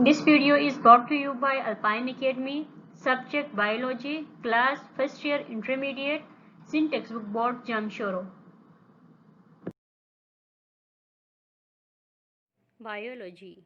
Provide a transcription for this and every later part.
This video is brought to you by Alpine Academy, subject Biology, class first year intermediate, Sin textbook board Jamshoro. Biology.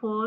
4,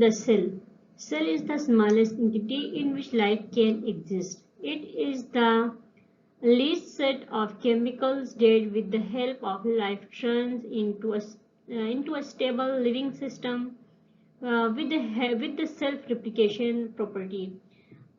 The cell. Cell is the smallest entity in which life can exist. It is the least set of chemicals that with the help of life turns into a stable living system with the self-replication property.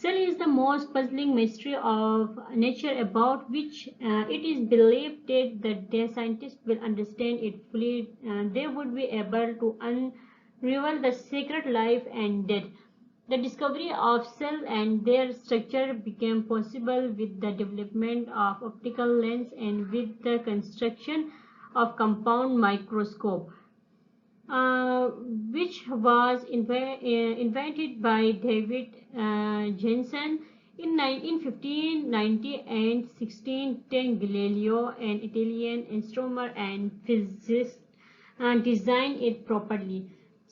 Cell is the most puzzling mystery of nature about which it is believed that the scientists will understand it fully. They would be able to unravel the secret life and death. The discovery of cell and their structure became possible with the development of optical lens and with the construction of compound microscope. Which was invented by David Jensen in 1590 and 1610. Galileo, an Italian astronomer and physicist, designed it properly.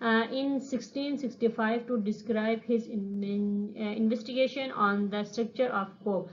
in 1665 to describe his investigation on the structure of coke.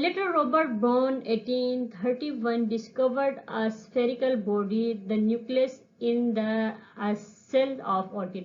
Later, Robert Brown, 1831, discovered a spherical body, the nucleus, in the cell of orchid.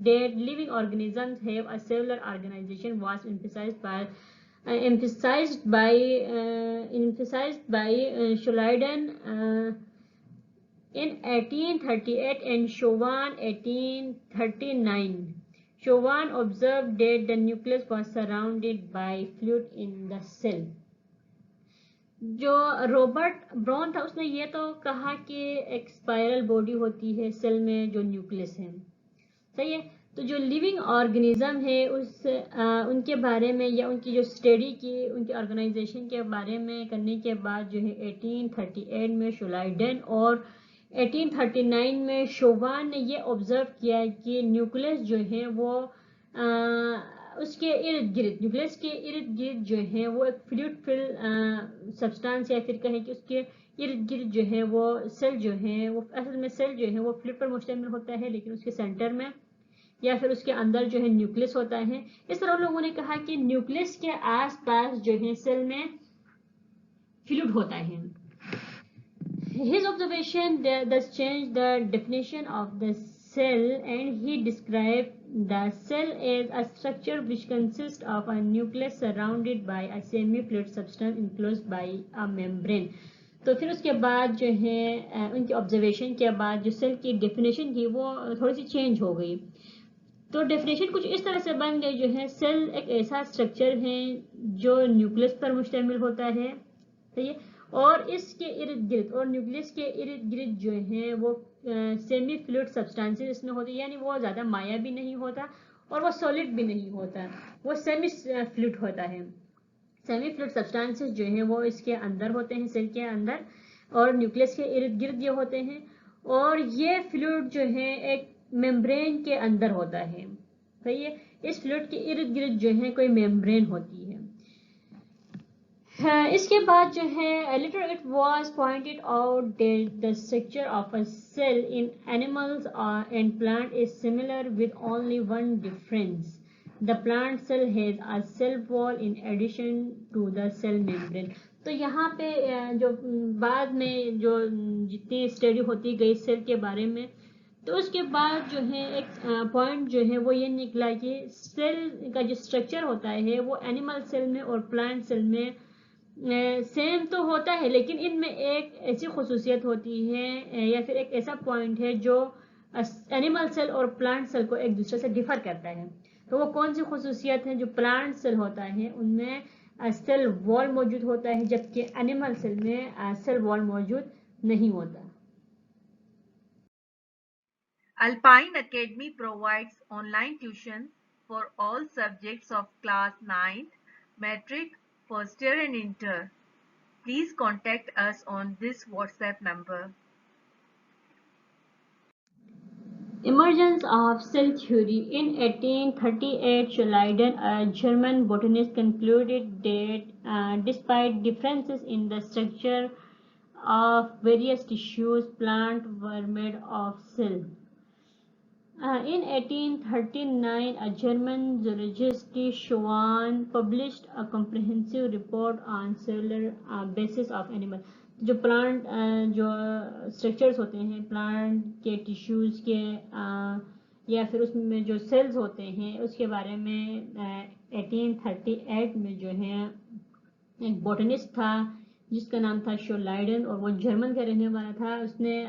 that living organisms have a cellular organization was emphasized by Schleiden in 1838 and Chauvin 1839. Chauvin observed that the nucleus was surrounded by fluid in the cell. جو Robert brown تھا اس نے یہ تو کہا کہ ایک spiral body ہوتی ہے سیل میں جو نیوکلس ہے. صحیح ہے. تو جو لیونگ آرگنیزم ہے ان کے بارے میں یا ان کی جو اسٹڈی کی ان کی آرگنائزیشن کے بارے میں کرنے کے بعد جو ہے 1838 میں شولائڈن اور 1839 میں شووان نے یہ آبزرو کیا کہ نیوکلس جو ہے وہ اس کے ارد گرد نیوکلس کے ارد گرد جو ہے وہ ایک فلوئڈ فل سبسٹانس یا پھر کہیں کہ اس کے ارد گرد جو ہے وہ سیل جو ہے وہ اصل میں سیل جو ہے وہ فلوئڈ پر مشتمل ہوتا ہے لیکن اس کے سینٹر میں یا پھر اس کے اندر جو ہے نیوکلس ہوتا ہے. اس طرح لوگوں نے کہا کہ نیوکلس کے آس پاس جو ہے سیل میں فلوئڈ ہوتا ہے. His observation thus changed the definition of the cell, and he described the cell as a structure which consists of a nucleus surrounded by a semi-fluid substance enclosed by a membrane. تو پھر اس کے بعد جو ہے ان کی observation کے بعد جو سیل کی ڈیفینیشن تھی وہ تھوڑی سی چینج ہو گئی. تو ڈیفینیشن کچھ اس طرح سے بن گئی جو ہے سیل ایک ایسا اسٹرکچر ہے جو نیوکلس پر مشتمل ہوتا ہے. صحیح ہے. اور اس کے ارد گرد اور نیوکلس کے ارد گرد جو ہیں وہ سیمی فلوئڈ سبسٹانسز اس میں ہوتی ہیں, یعنی وہ زیادہ مائع بھی نہیں ہوتا اور وہ سالڈ بھی نہیں ہوتا, وہ سیمی فلوئڈ ہوتا ہے. سیمی فلوئڈ سبسٹانسز جو ہیں وہ اس کے اندر ہوتے ہیں سیل کے اندر اور نیوکلس کے ارد گرد یہ ہوتے ہیں اور یہ فلوئڈ جو ہے ایک میمبرین کے اندر ہوتا ہے. صحیح ہے. اس فلوئڈ کے ارد گرد جو ہے کوئی میمبرین ہوتی ہے. اس کے بعد جو ہے later it was pointed out that the structure of a cell in animals and plant is similar with only one difference. The plant cell has a cell wall in addition to the cell membrane. تو یہاں پہ جو بعد میں جو جتنی study ہوتی گئی سیل کے بارے میں تو اس کے بعد جو ہے ایک پوائنٹ جو ہے وہ یہ نکلا کہ سیل کا جو اسٹرکچر ہوتا ہے وہ اینیمل سیل میں اور پلانٹ سیل میں سیم تو ہوتا ہے لیکن ان میں ایک ایسی خصوصیت ہوتی ہے یا پھر ایک ایسا پوائنٹ ہے جو اینیمل سیل اور پلانٹ سیل کو ایک دوسرے سے ڈیفر کرتا ہے. تو وہ کون سی خصوصیت ہے؟ جو پلانٹ سیل ہوتا ہے ان میں سیل وال موجود ہوتا ہے جبکہ اینیمل سیل میں سیل وال موجود نہیں ہوتا. Alpine Academy provides online tuition for all subjects of class 9th, Matric, First Year and Inter. Please contact us on this WhatsApp number. Emergence of cell theory. In 1838, Schleiden, a German botanist, concluded that despite differences in the structure of various tissues, plants were made of cells. In 1839, a German zoologist, Schwann, published a comprehensive report on cellular basis of animals. جو plant جو structures ہوتے ہیں plant کے tissues کے یا پھر اس میں جو سیلز ہوتے ہیں اس کے بارے میں 1838 میں جو ہے ایک بوٹنسٹ تھا جس کا نام تھا شولائڈن اور وہ جرمن کا رہنے والا تھا. اس نے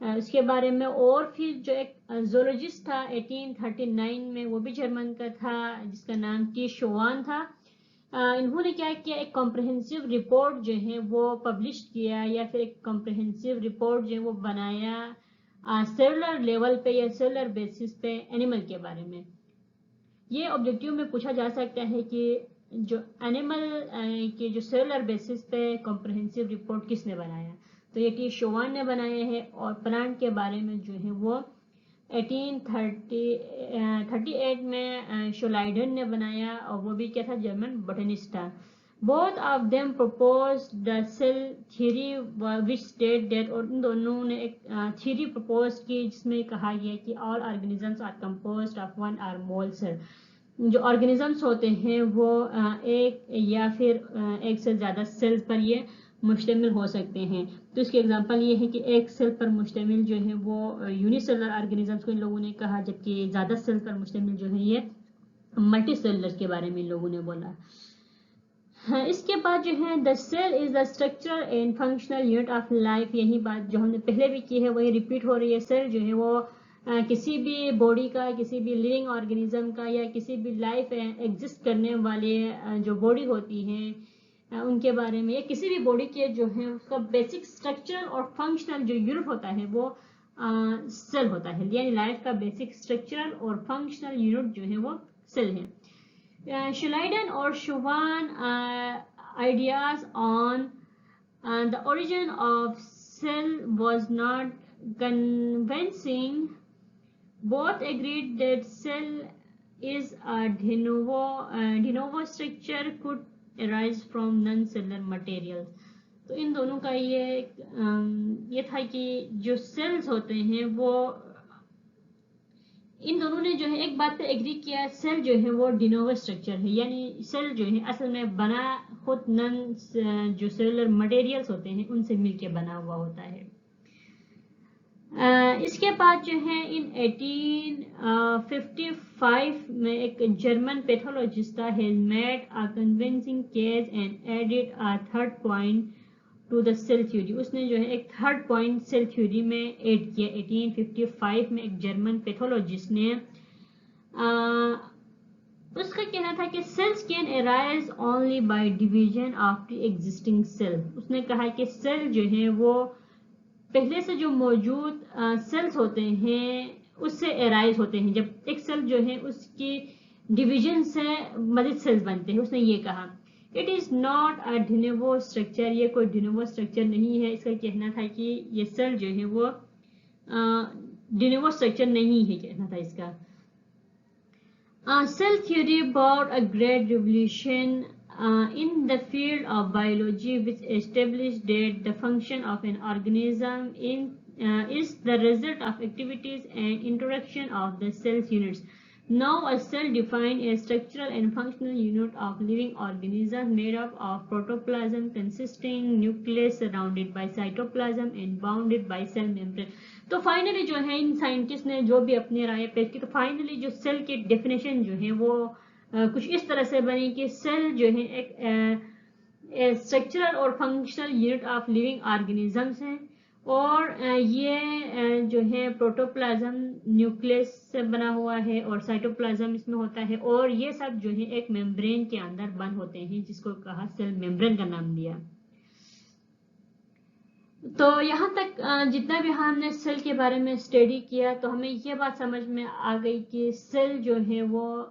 اس کے بارے میں اور پھر جو ایک زولوجسٹ تھا 1839 میں وہ بھی جرمن کا تھا جس کا نام ٹی شوان تھا. انہوں نے کیا کیا ایک کمپریہنسو رپورٹ جو ہے وہ پبلش کیا یا پھر ایک کمپریہنسو رپورٹ جو ہے وہ بنایا سیلولر لیول پہ یا سیلولر بیسس پہ اینیمل کے بارے میں. یہ آبجیکٹیو میں پوچھا جا سکتا ہے کہ جو اینیمل کے جو سیلولر بیسس پہ کمپریہنسو رپورٹ کس نے بنایا؟ تو یہ ٹی شوان نے بنایا ہے اور پلانٹ کے بارے میں جو ہے وہ 1838 میں شولائڈن نے بنایا اور وہ بھی کیا تھا جرمن بوٹنسٹ تھا. Both of them proposed the cell theory وچ اسٹیٹ دیٹ اور ان دونوں نے ایک تھیوری پروپوز کی جس میں کہا گیا کہ all organisms are composed of one or more cell. جو آرگنیزمس ہوتے ہیں وہ ایک یا پھر ایک سے زیادہ سیلز پر یہ مشتمل ہو سکتے ہیں. تو اس کی ایگزامپل یہ ہے کہ ایک سیل پر مشتمل جو ہے وہ یونی سیلر آرگینزمس کو ان لوگوں نے کہا, جبکہ زیادہ سیل پر مشتمل جو ہے یہ ملٹی سیلر کے بارے میں ان لوگوں نے بولا. اس کے بعد جو ہے the cell is the structural and functional unit of life. یہی بات جو ہم نے پہلے بھی کی ہے وہی ریپیٹ ہو رہی ہے. سیل جو ہے وہ کسی بھی باڈی کا, کسی بھی لیونگ آرگینزم کا, یا کسی بھی لائف ایگزسٹ کرنے والے جو باڈی ہوتی ہیں ان کے بارے میں, یا کسی بھی باڈی کے جو ہے اس کا بیسک اسٹرکچر اور فنکشنل جو یونٹ ہوتا ہے وہ سیل ہوتا ہے. یعنی لائف کا بیسک اسٹرکچر اور فنکشنل یونٹ جو ہے وہ سیل ہے. Schleiden or Schumann ideas on the origin of cell was not convincing. Both agreed that cell is a de novo structure could arise from non-cellular materials. تو ان دونوں کا یہ تھا کہ جو سیلز ہوتے ہیں وہ ان دونوں نے جو ہے ایک بات پہ ایگری کیا, سیل جو ہے وہ ڈینوو اسٹرکچر ہے. یعنی سیل جو ہے اصل میں بنا خود نن جو سیلولر مٹیریلز ہوتے ہیں ان سے مل کے بنا ہوا ہوتا ہے. اس کے بعد جو ہے ان 1855 میں ایک جرمن پیتھولوجسٹ تھا, has made a convincing case and added a third point to the cell theory. اس نے جو ہے ایک تھرڈ پوائنٹ سیل تھیوری میں ایڈ کیا. 1855 میں ایک جرمن پیتھولوجسٹ نے اس کا کہنا تھا کہ cells can arise only by division of the existing cell. اس نے کہا کہ سیل جو ہے وہ پہلے سے جو موجود سیلز ہوتے ہیں اس سے ارائز ہوتے ہیں. جب ایک سیل جو ہے اس کی ڈویژن سے مزید سیلز بنتے ہیں. اس نے یہ کہا it is not a de novo structure, یہ کوئی ڈینوو اسٹرکچر نہیں ہے. اس کا کہنا تھا کہ یہ سیل جو ہے وہ ڈینوو اسٹرکچر نہیں ہے, کہنا تھا اس کا. Cell theory brought a great revolution in the field of biology, which established that the function of an organism is the result of activities and interaction of the cell's units. Now a cell defined a structural and functional unit of living organism made up of protoplasm consisting nucleus surrounded by cytoplasm and bounded by cell membrane. تو finally جو ہے ان scientist نے جو بھی اپنی رائے پیش کی, تو فائنلی جو سیل کی ڈیفینیشن جو ہے وہ کچھ اس طرح سے بنی کہ سیل جو ہے ایک اسٹرکچرل اور functional unit of living organisms ہیں, اور یہ جو ہے پروٹوپلازم نیوکلیس سے بنا ہوا ہے اور سائٹوپلازم اس میں ہوتا ہے, اور یہ سب جو ہے ایک میمبرین کے اندر بند ہوتے ہیں جس کو کہا سیل میمبرین کا نام دیا. تو یہاں تک جتنا بھی ہم نے سیل کے بارے میں اسٹڈی کیا تو ہمیں یہ بات سمجھ میں آ گئی کہ سیل جو ہے وہ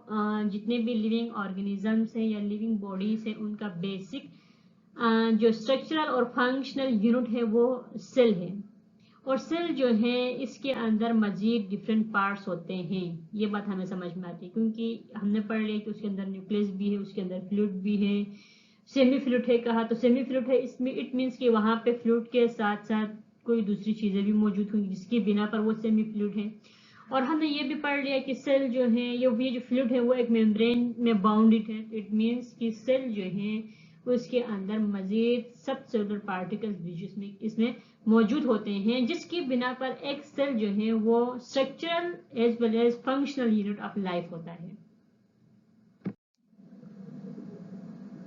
جتنے بھی لیونگ آرگینزمس ہیں یا لیونگ باڈیز ہیں ان کا بیسک جو اسٹرکچرل اور فنکشنل یونٹ ہے وہ سیل ہے. اور سیل جو ہے اس کے اندر مزید ڈفرینٹ پارٹس ہوتے ہیں. یہ بات ہمیں سمجھ میں آتی ہے کیونکہ ہم نے پڑھ لیا کہ اس کے اندر نیوکلیس بھی ہے, اس کے اندر فلوئڈ بھی ہے, سیمی فلوئڈ ہے کہا, تو سیمی فلوئڈ ہے اس میں اٹ مینس کہ وہاں پہ فلوئڈ کے ساتھ ساتھ کوئی دوسری چیزیں بھی موجود ہوں گی جس کی بنا پر وہ سیمی فلوئڈ ہے. اور ہم نے یہ بھی پڑھ لیا کہ سیل جو ہے یہ جو فلوئڈ ہے وہ ایک میمبرین میں باؤنڈڈ ہے. اٹ مینس کہ سیل جو ہے اس کے اندر مزید سب سیلولر پارٹیکلز بھی اس میں موجود ہوتے ہیں جس کی بنا پر ایک سیل جو ہے وہ structural as well as functional unit of life ہوتا ہے.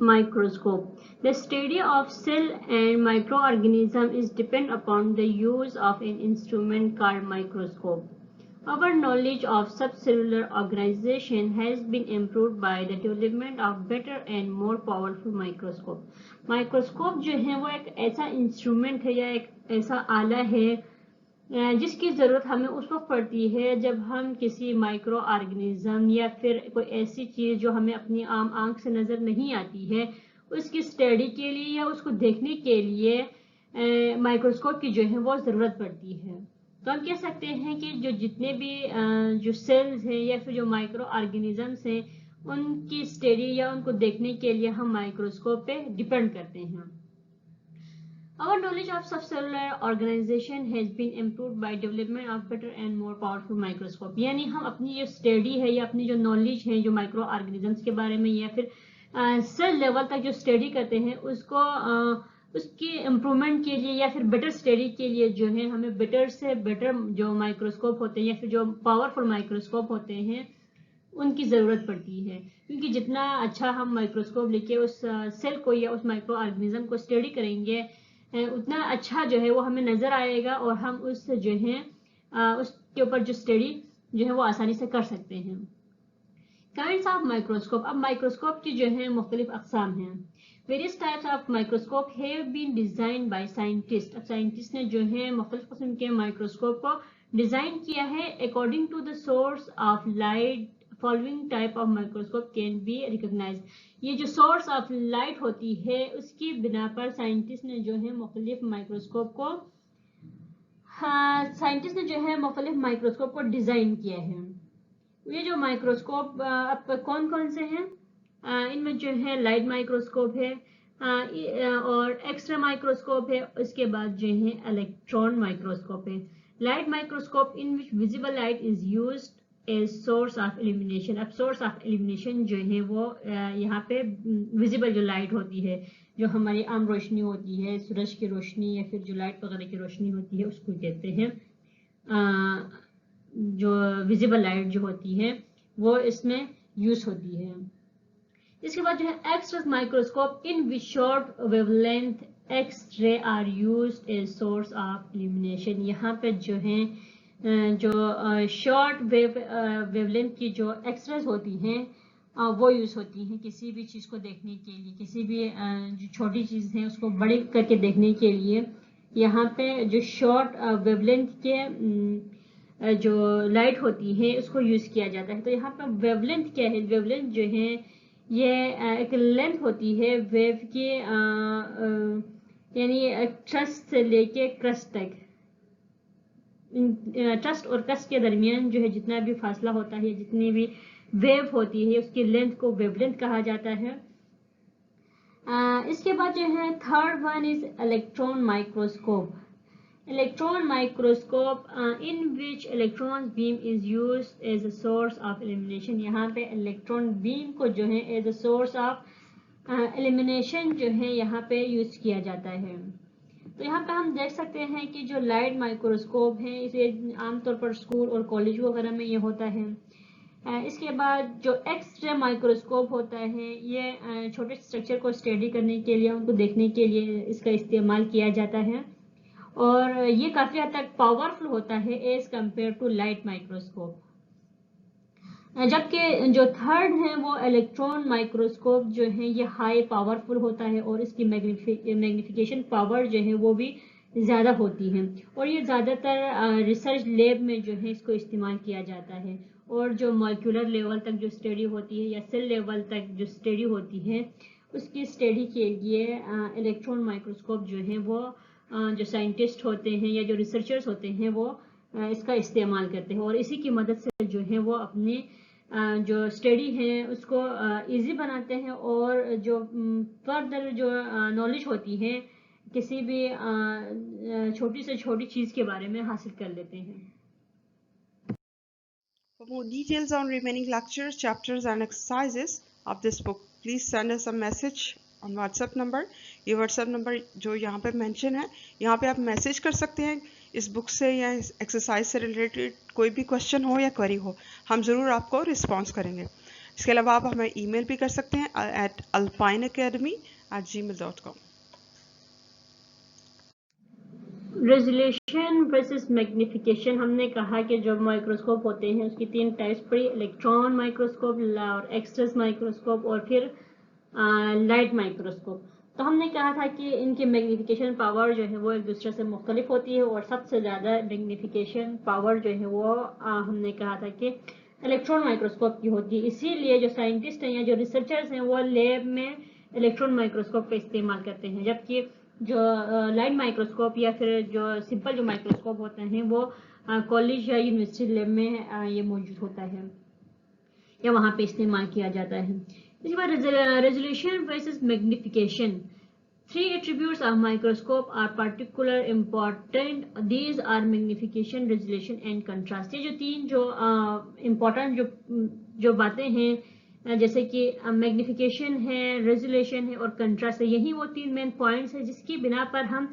Microscope. The study of cell and microorganism is depend upon the use of an instrument called microscope. Our knowledge of subcellular organization has been improved by the development of better and more powerful microscope. Microscope جو ہے وہ ایک ایسا instrument ہے یا ایک ایسا آلہ ہے جس کی ضرورت ہمیں اس وقت پڑتی ہے جب ہم کسی مائکرو آرگنیزم یا پھر کوئی ایسی چیز جو ہمیں اپنی عام آنکھ سے نظر نہیں آتی ہے اس کی اسٹڈی کے لیے یا اس کو دیکھنے کے لیے مائکروسکوپ کی جو ہے وہ ضرورت پڑتی ہے. تو ہم کہہ سکتے ہیں کہ جو جتنے بھی جو سیلز ہیں یا پھر جو مائکرو آرگنیزمس ہیں ان کی اسٹڈی یا ان کو دیکھنے کے لیے ہم مائکروسکوپ پہ ڈپینڈ کرتے ہیں. Our knowledge of subcellular organization has been improved by development of better and more powerful microscope. یعنی ہم اپنی جو اسٹڈی ہے یا اپنی جو نالج ہے جو مائکرو آرگنیزمس کے بارے میں یا پھر سیل لیول تک جو اسٹڈی کرتے ہیں اس کو اس کی امپرومنٹ کے لیے یا پھر بیٹر اسٹڈی کے لیے جو ہے ہمیں بیٹر سے بیٹر جو مائکروسکوپ ہوتے ہیں یا پھر جو پاورفل مائکروسکوپ ہوتے ہیں ان کی ضرورت پڑتی ہے، کیونکہ جتنا اچھا ہم مائکروسکوپ لے کے اس سیل کو یا اس مائکرو آرگنزم کو اسٹڈی کریں گے اتنا اچھا جو ہے وہ ہمیں نظر آئے گا، اور ہم اس جو ہے اس کے اوپر جو اسٹڈی جو ہے وہ آسانی سے کر سکتے ہیں۔ کائنڈس آف مائکروسکوپ، اب مائکروسکوپ کی جو ہے مختلف اقسام ہیں۔ Various types of microscope have been design by scientist, اب سائنٹسٹ نے جو ہے مختلف قسم کے مائکروسکوپ کو ڈیزائن کیا ہے according to the source of light following type of microscope can be recognise, یہ جو سورس آف لائٹ ہوتی ہے اس کی بنا پر سائنٹسٹ نے جو ہے مختلف مائکروسکوپ کو ڈیزائن کیا ہے۔ یہ جو مائکروسکوپ اب کون کون سے ہیں، ان میں جو ہے لائٹ مائکروسکوپ ہے اور ایکس رے مائکروسکوپ ہے، اس کے بعد جو ہے الیکٹران مائکروسکوپ ہے۔ لائٹ مائکروسکوپ ان وچ visible light is used as source of elimination, اب سورس آف ایلیمینیشن جو ہے وہ یہاں پہ ویزیبل جو لائٹ ہوتی ہے، جو ہماری عام روشنی ہوتی ہے، سورج کی روشنی یا پھر جو لائٹ وغیرہ کی روشنی ہوتی ہے اس کو کہتے ہیں جو ویزیبل لائٹ جو ہوتی ہے وہ اس میں یوز ہوتی ہے۔ اس کے بعد جو ہے ایکس رے مائکروسکوپ ان وچ short wavelength X ray are used as source of illumination, یہاں پہ جو ہے جو شارٹ ویو لینتھ کی جو ایکس ریز ہوتی ہیں وہ یوز ہوتی ہیں کسی بھی چیز کو دیکھنے کے لیے، کسی بھی جو چھوٹی چیز ہے اس کو بڑی کر کے دیکھنے کے لیے یہاں پہ جو شارٹ ویو لینتھ کے جو لائٹ ہوتی ہے اس کو یوز کیا جاتا ہے۔ تو یہاں پہ ویو لینتھ کیا ہے، ویو لینتھ جو ہے یہ ایک لینتھ ہوتی ہے ویو کی یعنی ٹرسٹ سے لے کے کرسٹ تک، ٹرسٹ اور کرسٹ کے درمیان جو ہے جتنا بھی فاصلہ ہوتا ہے، جتنی بھی ویو ہوتی ہے اس کی لینتھ کو ویو لینتھ کہا جاتا ہے۔ اس کے بعد جو ہے third one is electron microscope. Electron microscope in which electron beam is used as a source of illumination، یہاں پہ electron beam کو جو ہے as a source of illumination جو ہے یہاں پہ یوز کیا جاتا ہے۔ تو یہاں پہ ہم دیکھ سکتے ہیں کہ جو لائٹ مائکروسکوپ ہے اسے عام طور پر اسکول اور کالج وغیرہ میں یہ ہوتا ہے۔ اس کے بعد جو ایکس رے مائکروسکوپ ہوتا ہے یہ چھوٹے اسٹرکچر کو اسٹڈی کرنے کے لیے، ان کو دیکھنے کے لیے اس کا استعمال کیا جاتا ہے، اور یہ کافی حد تک پاورفل ہوتا ہے as compare to light microscope. جبکہ جو تھرڈ ہے وہ الیکٹران مائکروسکوپ جو ہے یہ ہائی پاورفل ہوتا ہے اور اس کی میگنیفیکیشن پاور جو ہے وہ بھی زیادہ ہوتی ہے، اور یہ زیادہ تر ریسرچ لیب میں جو ہے اس کو استعمال کیا جاتا ہے، اور جو مالیکولر لیول تک جو اسٹڈی ہوتی ہے یا سیل لیول تک جو اسٹڈی ہوتی ہے اس کی اسٹڈی کے لیے الیکٹران مائکروسکوپ جو ہے وہ جو سائنٹسٹ ہوتے ہیں یا جو ریسرچرز ہوتے ہیں وہ اس کا استعمال کرتے ہیں، اور اسی کی مدد سے جو ہے وہ اپنی جو اسٹڈی ہے اس کو ایزی بناتے ہیں، اور جو فردر جو نالج ہوتی ہے کسی بھی چھوٹی سے چھوٹی چیز کے بارے میں حاصل کر لیتے ہیں۔ For more details on remaining lectures, chapters and exercises of this book, please send us a message on WhatsApp number. یہ WhatsApp number جو یہاں پہ مینشن ہے، یہاں پہ آپ میسج کر سکتے ہیں اس بک سے یا اس ایکسرسائز سے ریلیٹڈ کوئی بھی کوشچن ہو یا کوئری ہو، ہم ضرور آپ کو رسپانس کریں گے۔ اس کے علاوہ آپ ہمیں ای میل بھی کر سکتے ہیں alpineacademy@gmail.com۔ ریزولیوشن ورسز میگنیفیکیشن، ہم نے کہا کہ جو مائکروسکوپ ہوتے ہیں اس کی تین ٹائپس پڑی، الیکٹران مائکروسکوپ اور ایکس رے مائکروسکوپ اور پھر لائٹ مائکروسکوپ۔ تو ہم نے کہا تھا کہ ان کی میگنیفیکیشن پاور جو ہے وہ ایک دوسرے سے مختلف ہوتی ہے، اور سب سے زیادہ میگنیفیکیشن پاور جو ہے وہ ہم نے کہا تھا کہ الیکٹران مائکروسکوپ کی ہوتی ہے، اسی لیے جو سائنٹسٹ ہیں یا جو ریسرچرز ہیں وہ لیب میں الیکٹران مائکروسکوپ کا استعمال کرتے ہیں، جبکہ جو لائٹ مائکروسکوپ یا پھر جو سمپل جو مائکروسکوپ ہوتے ہیں وہ کالج یا یونیورسٹی لیب میں یہ موجود ہوتا ہے یا وہاں پہ استعمال کیا جاتا ہے۔ اس کے بعد resolution versus میگنیفیکیشن، 3 attributes of microscope are particular important. These are magnification, resolution and contrast. یہ جو تین جو امپورٹنٹ جو باتیں ہیں جیسے کہ میگنیفیکیشن ہے، ریزولیشن ہے اور کنٹراسٹ ہے. یہی وہ 3 مین پوائنٹس ہیں جس کی بنا پر ہم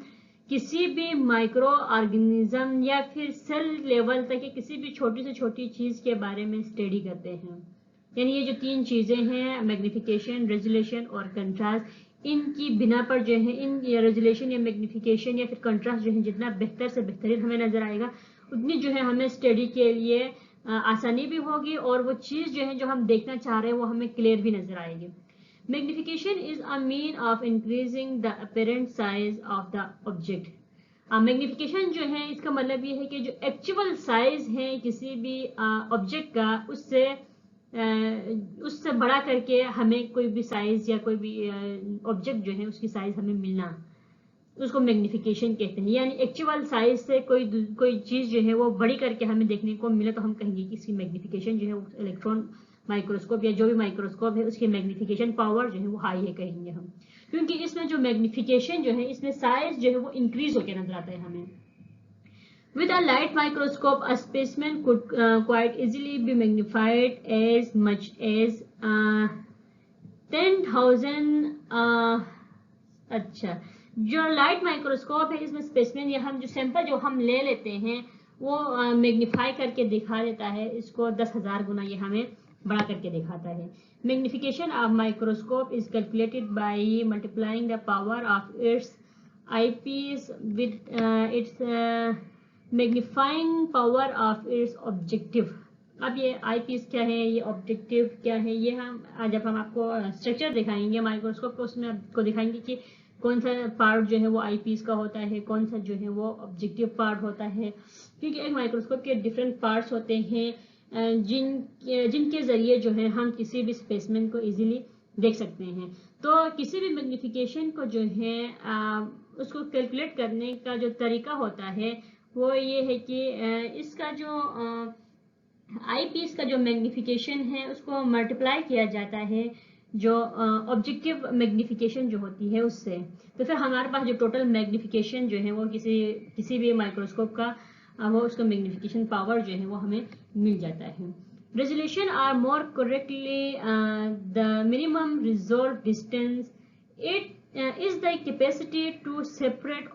کسی بھی مائکرو آرگنزم یا پھر سیل لیول تک یا کسی بھی چھوٹی سے چھوٹی چیز کے بارے میں اسٹڈی کرتے ہیں. یعنی یہ جو 3 چیزیں ہیں، میگنیفیکیشن، ریزولیشن اور کنٹراسٹ، ان کی بنا پر جو ہے ان ریزولیشن یا میگنیفیکیشن یا پھر کنٹراسٹ جو ہے جتنا بہتر سے بہترین ہمیں نظر آئے گا اتنی جو ہے ہمیں اسٹڈی کے لیے آسانی بھی ہوگی اور وہ چیز جو ہے جو ہم دیکھنا چاہ رہے ہیں وہ ہمیں کلیئر بھی نظر آئے گی. Magnification is a mean of increasing the apparent size of the object. Magnification جو ہے اس کا مطلب یہ ہے کہ جو ایکچوئل سائز ہے کسی بھی آبجیکٹ کا اس سے بڑا کر کے ہمیں کوئی بھی سائز یا کوئی بھی آبجیکٹ جو ہے اس کی سائز ہمیں ملنا، اس کو میگنیفیکیشن کہتے ہیں. یعنی ایکچوئل سائز سے کوئی چیز جو ہے وہ بڑی کر کے ہمیں دیکھنے کو ملے تو ہم کہیں گے کہ اس کی میگنیفیکیشن جو ہے الیکٹران مائکروسکوپ یا جو بھی مائکروسکوپ ہے اس کی میگنیفیکیشن پاور جو ہے وہ ہائی ہے کہیں گے ہم، کیونکہ اس میں جو میگنیفیکیشن جو ہے اس میں سائز جو ہے وہ انکریز ہو کے نظر آتا ہے ہمیں. With a light microscope, a specimen could quite easily be magnified as much as 10,000. اچھا، جو لائٹ مائکروسکوپ ہے اس میں اسپیسمن یا ہم جو سیمپل جو ہم لے لیتے ہیں وہ میگنیفائی کر کے دکھا دیتا ہے، اس کو 10,000 گنا یہ ہمیں بڑا کر کے دکھاتا ہے. Magnification of microscope is calculated by multiplying the power of its eyepiece with its magnifying power of its objective. اب یہ آئی پیس کیا ہے، یہ آبجیکٹو کیا ہے، یہ جب ہم آپ کو اسٹرکچر دکھائیں گے مائکروسکوپ کو اس میں آپ کو دکھائیں گے کہ کون سا پارٹ جو ہے وہ آئی پیس کا ہوتا ہے، کون سا جو ہے وہ آبجیکٹو پارٹ ہوتا ہے، کیونکہ ایک مائکروسکوپ کے ڈفرینٹ پارٹس ہوتے ہیں جن کے ذریعے جو ہے ہم کسی بھی اسپیسمن کو ایزیلی دیکھ سکتے ہیں. تو کسی بھی میگنیفیکیشن کو جو ہے اس کو کیلکولیٹ کرنے کا جو طریقہ ہوتا ہے وہ یہ ہے کہ اس کا جو آئی پیس کا جو میگنیفیکیشن ہے اس کو ملٹیپلائی کیا جاتا ہے جو آبجیکٹو میگنیفیکیشن جو ہوتی ہے اس سے. تو پھر ہمارے پاس جو ٹوٹل میگنیفیکیشن جو ہے وہ کسی بھی مائکروسکوپ کا وہ اس کا میگنیفیکیشن پاور جو ہے وہ ہمیں مل جاتا ہے. Resolution are more correctly the minimum resolve distance. It is the capacity to separate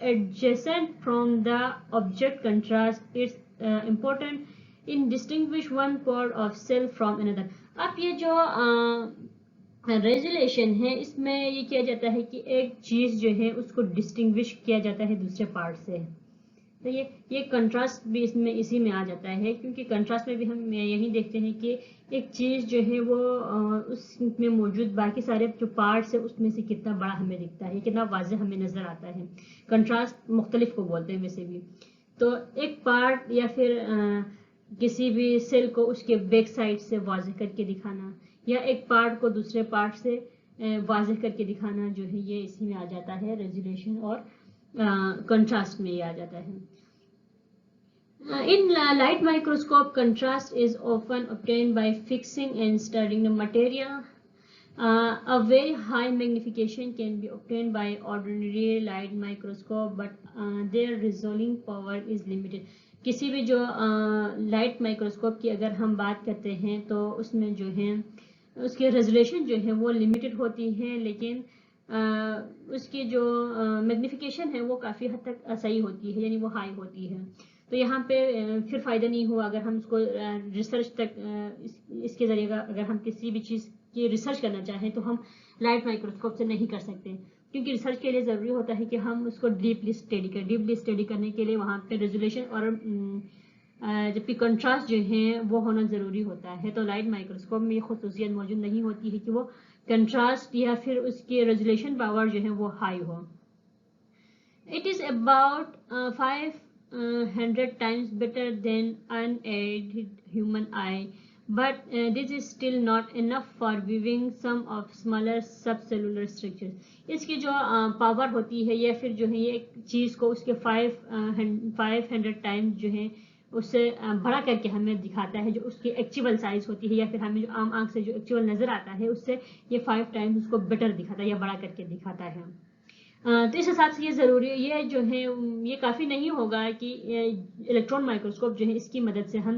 adjacent from the object. Contrast is important in distinguish one part of cell from another. اب یہ جو ریزولیشن ہے اس میں یہ کیا جاتا ہے کہ ایک چیز جو ہے اس کو ڈسٹنگوش کیا جاتا ہے دوسرے پارٹ سے. تو یہ کنٹراسٹ بھی اس میں اسی میں آ جاتا ہے، کیونکہ کنٹراسٹ میں بھی ہم یہی دیکھتے ہیں کہ ایک چیز جو ہے وہ اس میں موجود باقی سارے جو پارٹس ہیں اس میں سے کتنا بڑا ہمیں دکھتا ہے، کتنا واضح ہمیں نظر آتا ہے. کنٹراسٹ مختلف کو بولتے ہیں ویسے بھی. تو ایک پارٹ یا پھر کسی بھی سیل کو اس کے بیک سائڈ سے واضح کر کے دکھانا یا ایک پارٹ کو دوسرے پارٹ سے واضح کر کے دکھانا جو ہے یہ اسی میں آ جاتا ہے، ریزولیشن اور کنٹراسٹ میں یہ آ جاتا ہے. In light microscope, contrast is often obtained by fixing and studying the material. A very high magnification can be obtained by ordinary light microscope, but their resolving power is limited. کسی بھی جو light microscope کی اگر ہم بات کرتے ہیں تو اس میں جو ہے اس کی ریزولیشن جو ہے وہ لمیٹڈ ہوتی ہے، لیکن اس کی جو میگنیفیکیشن ہے وہ کافی حد تک صحیح ہوتی ہے، یعنی وہ ہائی ہوتی ہے. تو یہاں پہ پھر فائدہ نہیں ہوا اگر ہم اس کو ریسرچ تک اس کے ذریعے اگر ہم کسی بھی چیز کی ریسرچ کرنا چاہیں تو ہم لائٹ مائکروسکوپ سے نہیں کر سکتے، کیونکہ ریسرچ کے لیے ضروری ہوتا ہے کہ ہم اس کو ڈیپلی اسٹڈی کرنے کے لیے وہاں پہ ریزولیشن اور جبکہ کنٹراسٹ جو ہیں وہ ہونا ضروری ہوتا ہے. تو لائٹ مائکروسکوپ میں یہ خصوصیت موجود نہیں ہوتی ہے کہ وہ کنٹراسٹ یا پھر اس کی ریزولیشن پاور جو ہے وہ high who. It is about 500 times better than unaided human eye, but this is still not enough for viewing some of smaller subcellular structures. اس کی جو پاور ہوتی ہے یا پھر جو ہے یہ ایک چیز کو اس کے 500 ٹائمز جو ہے اس سے بڑا کر کے ہمیں دکھاتا ہے، جو اس کی ایکچوئل سائز ہوتی ہے یا پھر ہمیں جو عام آنکھ سے جو ایکچوئل نظر آتا ہے اس سے یہ 5 ٹائمز اس کو بیٹر دکھاتا ہے یا بڑا کر کے دکھاتا ہے. تو اس حساب سے یہ ضروری ہے، یہ جو ہے یہ کافی نہیں ہوگا کہ الیکٹران مائکروسکوپ جو ہے اس کی مدد سے ہم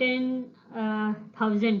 10,000